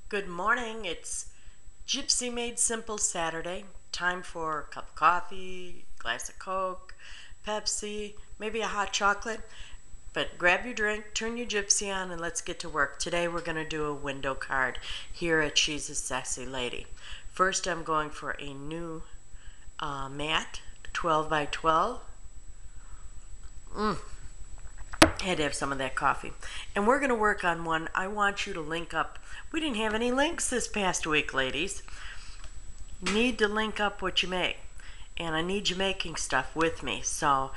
Good morning. It's Gypsy Made Simple Saturday. Time for a cup of coffee, glass of Coke, Pepsi, maybe a hot chocolate. But grab your drink, turn your Gypsy on, and let's get to work. Today we're going to do a window card here at She's a Sassy Lady. First, I'm going for a new mat, 12 by 12. Had to have some of that coffee. And we're going to work on one. I want you to link up. We didn't have any links this past week, ladies. You need to link up what you make. And I need you making stuff with me. So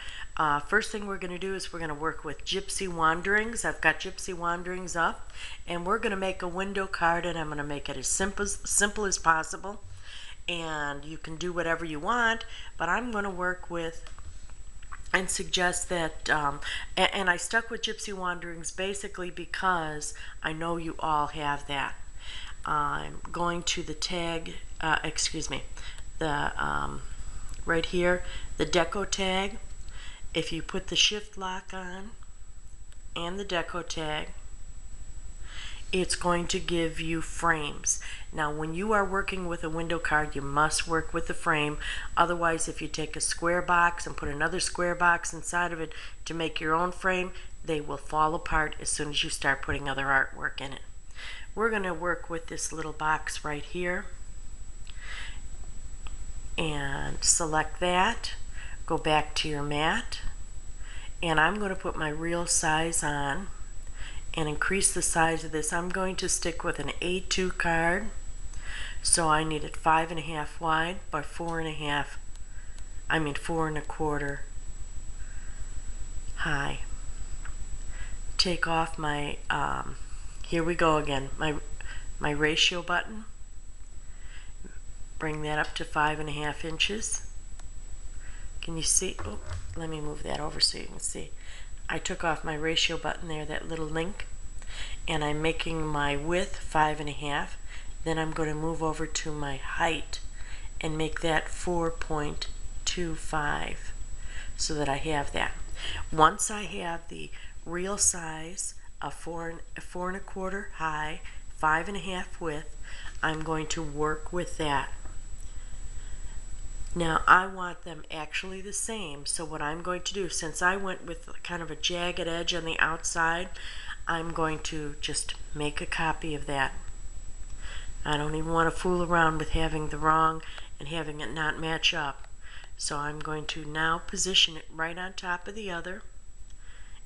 first thing we're going to do is we're going to work with Gypsy Wanderings. I've got Gypsy Wanderings up. And we're going to make a window card, and I'm going to make it as simple as possible. And you can do whatever you want, but I'm going to work with and suggest that, and I stuck with Gypsy Wanderings basically because I know you all have that. I'm going to the tag, the right here, the deco tag. If you put the shift lock on and the deco tag, it's going to give you frames. Now, when you are working with a window card, you must work with the frame. Otherwise, if you take a square box and put another square box inside of it to make your own frame, they will fall apart as soon as you start putting other artwork in it. We're going to work with this little box right here and select that. Go back to your mat, and I'm going to put my real size on and increase the size of this. I'm going to stick with an A2 card, so I need it 5.5 wide by 4.5, 4.25 high. Take off my, here we go again, my ratio button. Bring that up to 5.5 inches. Can you see? Oh, let me move that over so you can see. I took off my ratio button there, that little link, and I'm making my width 5.5. Then I'm going to move over to my height and make that 4.25 so that I have that. Once I have the real size of 4.25 high, 5.5 width, I'm going to work with that. Now, I want them actually the same, so what I'm going to do, since I went with kind of a jagged edge on the outside, I'm going to just make a copy of that. I don't even want to fool around with having the wrong and having it not match up. So I'm going to now position it right on top of the other.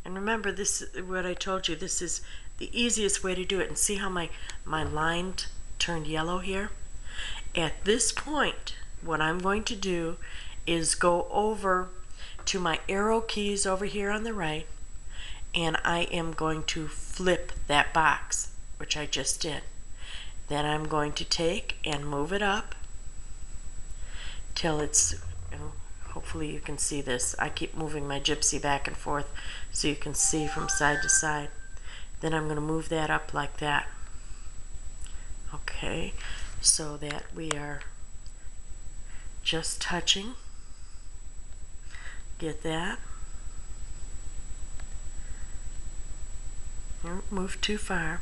And remember, this is what I told you, this is the easiest way to do it. And see how my line turned yellow here? At this point, what I'm going to do is go over to my arrow keys over here on the right, and I am going to flip that box, which I just did. Then I'm going to take and move it up till it's, hopefully you can see this. I keep moving my Gypsy back and forth so you can see from side to side. Then I'm going to move that up like that. Okay, so that we are just touching. Get that? Don't move too far.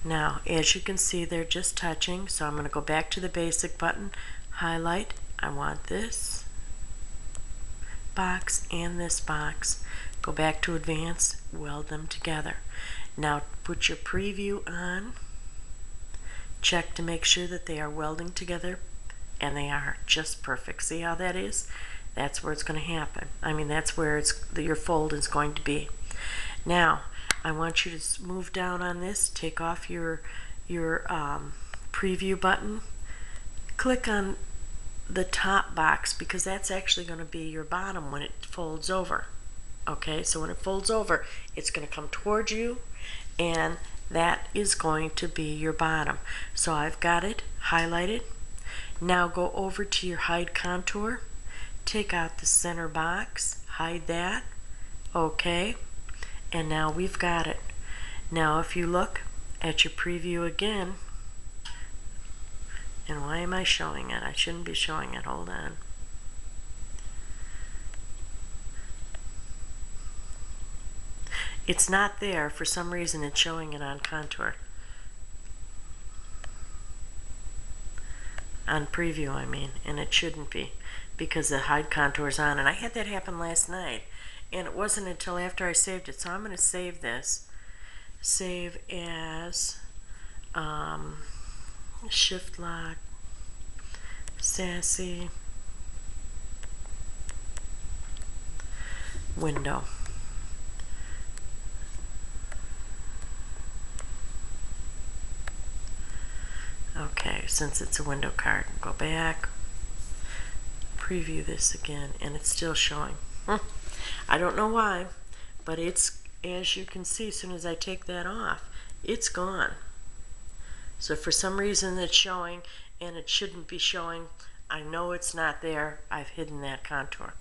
Now, as you can see, they're just touching, so I'm going to go back to the basic button, highlight. I want this box and this box. Go back to advanced, weld them together. Now, put your preview on. Check to make sure that they are welding together, and they are just perfect. See how that is? That's where it's going to happen. That's where your fold is going to be. Now, I want you to move down on this, take off your preview button, click on the top box, because that's actually going to be your bottom when it folds over. Okay, so when it folds over, it's going to come towards you, and that is going to be your bottom. So I've got it highlighted. Now go over to your hide contour, take out the center box, hide that. Okay, and now we've got it. Now if you look at your preview again, and why am I showing it? I shouldn't be showing it. Hold on. It's not there. For some reason it's showing it on contour. on preview, I mean, and it shouldn't be because the hide contour is on. And I had that happen last night, and it wasn't until after I saved it. So I'm going to save this. Save as Shift Lock, Sassy, Window. Okay, since it's a window card, go back, preview this again, and it's still showing. I don't know why, but it's, as you can see, as soon as I take that off, it's gone. So for some reason it's showing, and it shouldn't be showing. I know it's not there. I've hidden that contour.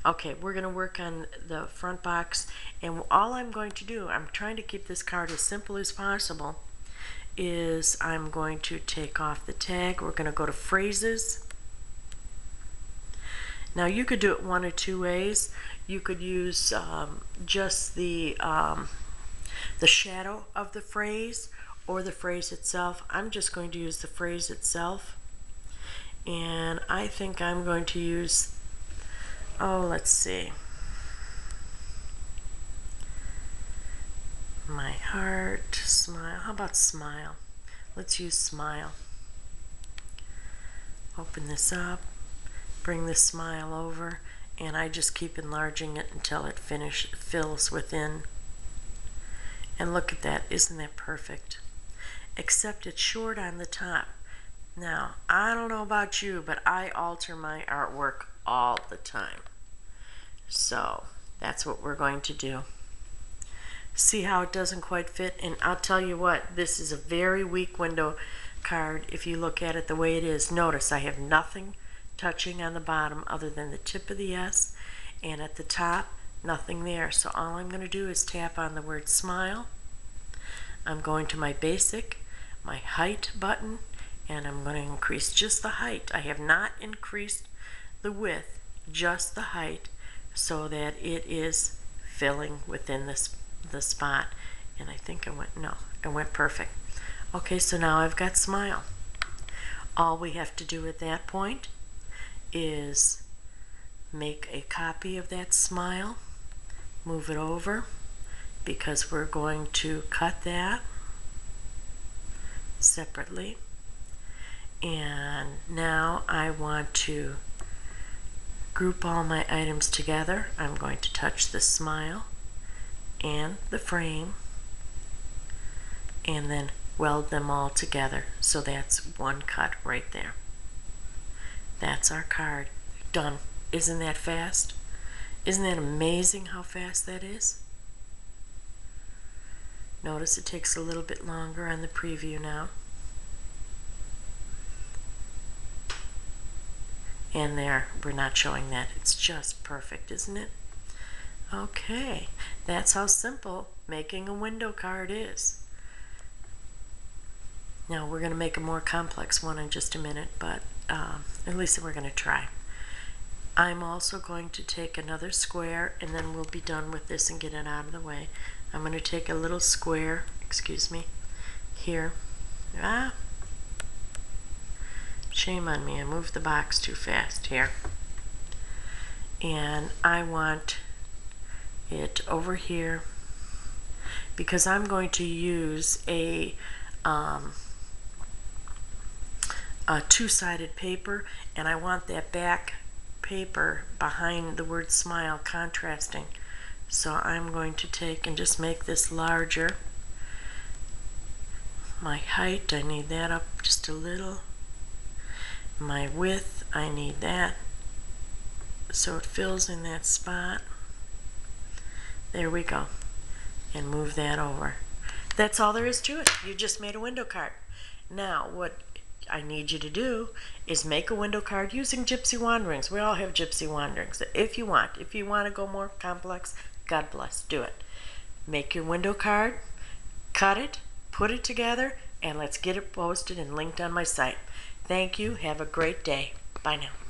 Okay, we're going to work on the front box, and all I'm going to do, I'm trying to keep this card as simple as possible, is I'm going to take off the tag. We're going to go to phrases. Now you could do it one or two ways. You could use just the shadow of the phrase or the phrase itself. I'm just going to use the phrase itself, and I think I'm going to use, let's see, my heart, smile. How about smile? Let's use smile. Open this up, bring the smile over, and I just keep enlarging it until it fills within. And look at that, isn't that perfect? Except it's short on the top. Now, I don't know about you, but I alter my artwork all the time. So that's what we're going to do. See how it doesn't quite fit? And I'll tell you what, this is a very weak window card if you look at it the way it is. Notice I have nothing touching on the bottom other than the tip of the S, and at the top, nothing there. So all I'm going to do is tap on the word smile. I'm going to my basic, my height button, and I'm going to increase just the height. I have not increased the width, just the height, so that it is filling within the spot. And I think it went perfect. Okay, so now I've got smile. All we have to do at that point is make a copy of that smile, move it over, because we're going to cut that separately. And now I want to group all my items together. I'm going to touch the smile and the frame and then weld them all together. So that's one cut right there. That's our card. Done. Isn't that fast? Isn't that amazing how fast that is? Notice it takes a little bit longer on the preview now. And there, we're not showing that. It's just perfect, isn't it? Okay, that's how simple making a window card is. Now we're going to make a more complex one in just a minute, but at least we're going to try. I'm also going to take another square, and then we'll be done with this and get it out of the way. I'm going to take a little square, excuse me, here. Shame on me, I moved the box too fast here. And I want it over here because I'm going to use a two-sided paper, and I want that back paper behind the word smile contrasting. So I'm going to take and just make this larger. My height, I need that up just a little. My width, I need that so it fills in that spot. There we go. And move that over. That's all there is to it. You just made a window card. Now what I need you to do is make a window card using Gypsy Wanderings. We all have Gypsy Wanderings. If you want to go more complex, God bless, do it. Make your window card, cut it, put it together, and let's get it posted and linked on my site. Thank you. Have a great day. Bye now.